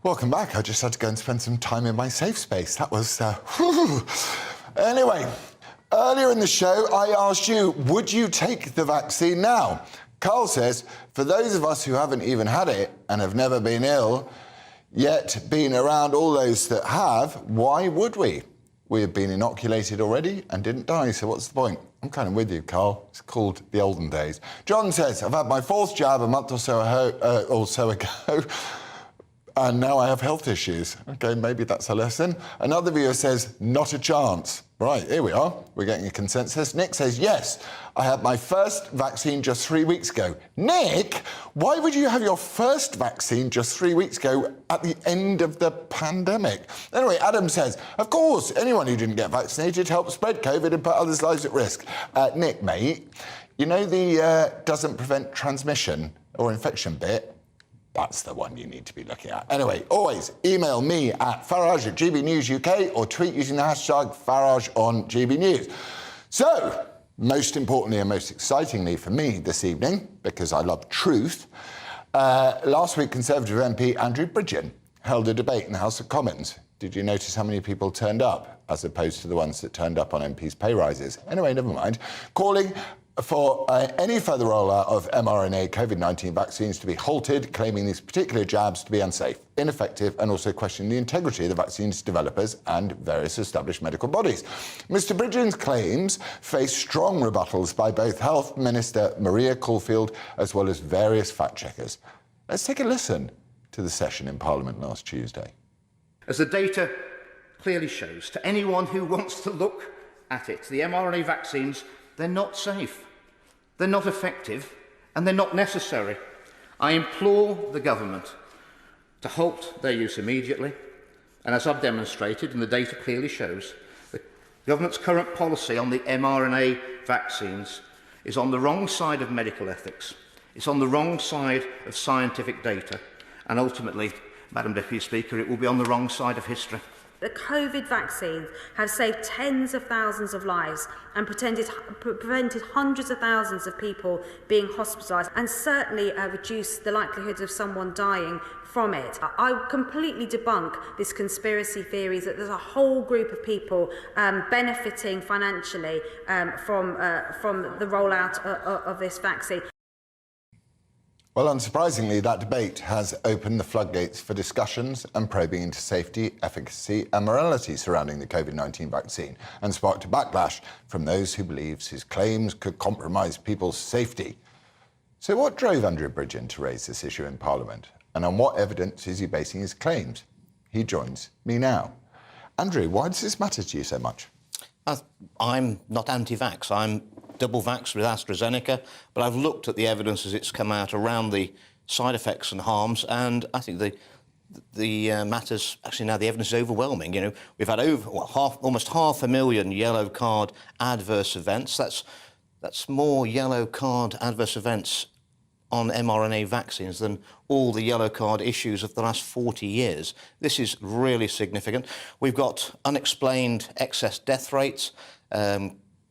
Welcome back. I just had to go and spend some time in my safe space. That was, whew. Anyway, earlier in the show, I asked you, would you take the vaccine now? Carl says, for those of us who haven't even had it and have never been ill, yet been around all those that have, why would we? We have been inoculated already and didn't die, so what's the point? I'm kind of with you, Carl. It's called the olden days. John says, I've had my fourth jab a month or so ago, and now I have health issues. OK, maybe that's a lesson. Another viewer says, not a chance. Right, here we are. We're getting a consensus. Nick says, yes, I had my first vaccine just 3 weeks ago. Nick, why would you have your first vaccine just 3 weeks ago at the end of the pandemic? Anyway, Adam says, of course, anyone who didn't get vaccinated helped spread COVID and put others' lives at risk. Nick, mate, you know the doesn't prevent transmission or infection bit? That's the one you need to be looking at. Anyway, always email me at Farage at GB News UK or tweet using the hashtag Farage on GB News. So, most importantly and most excitingly for me this evening, because I love truth, last week Conservative MP Andrew Bridgend held a debate in the House of Commons. Did you notice how many people turned up, as opposed to the ones that turned up on MPs' pay rises? Anyway, never mind. Calling for any further rollout of mRNA COVID-19 vaccines to be halted, claiming these particular jabs to be unsafe, ineffective, and also questioning the integrity of the vaccine's developers and various established medical bodies. Mr. Bridgend's claims face strong rebuttals by both Health Minister Maria Caulfield as well as various fact-checkers. Let's take a listen to the session in Parliament last Tuesday. As the data clearly shows, to anyone who wants to look at it, the mRNA vaccines, they're not safe, they're not effective, and they're not necessary. I implore the government to halt their use immediately, and as I've demonstrated, and the data clearly shows, the government's current policy on the mRNA vaccines is on the wrong side of medical ethics, it's on the wrong side of scientific data, and ultimately, Madam Deputy Speaker, it will be on the wrong side of history. The COVID vaccines have saved tens of thousands of lives and prevented hundreds of thousands of people being hospitalised and certainly reduced the likelihood of someone dying from it. I completely debunk this conspiracy theories that there's a whole group of people benefiting financially from the rollout of this vaccine. Well, unsurprisingly, that debate has opened the floodgates for discussions and probing into safety, efficacy and morality surrounding the COVID-19 vaccine and sparked a backlash from those who believe his claims could compromise people's safety. So what drove Andrew Bridgend to raise this issue in Parliament? And on what evidence is he basing his claims? He joins me now. Andrew, why does this matter to you so much? I'm not anti-vax. I'm double vaxxed with AstraZeneca, but I've looked at the evidence as it's come out around the side effects and harms, and I think the matters, actually now the evidence is overwhelming. You know, we've had almost 500,000 yellow card adverse events. That's more yellow card adverse events on mRNA vaccines than all the yellow card issues of the last 40 years. This is really significant. We've got unexplained excess death rates,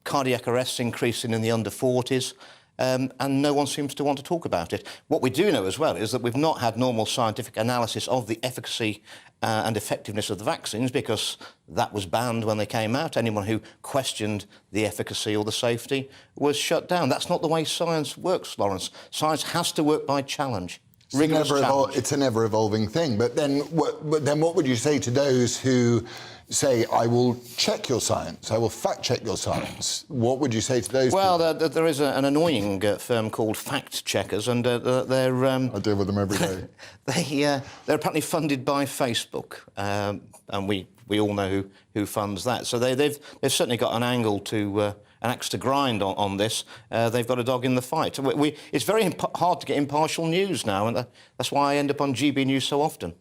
cardiac arrests increasing in the under 40s, and no one seems to want to talk about it. What we do know as well is that we've not had normal scientific analysis of the efficacy and effectiveness of the vaccines because that was banned when they came out. Anyone who questioned the efficacy or the safety was shut down. That's not the way science works, Laurence. Science has to work by challenge. It's an ever-evolving thing. But then what would you say to those who say, I will check your science, I will fact-check your science? What would you say to those people? Well, there is an annoying firm called Fact Checkers, and they're... I deal with them every day. They're apparently funded by Facebook, and we all know who funds that. So they've certainly got an angle to... an axe to grind on this. They've got a dog in the fight. It's very hard to get impartial news now, and that's why I end up on GB News so often.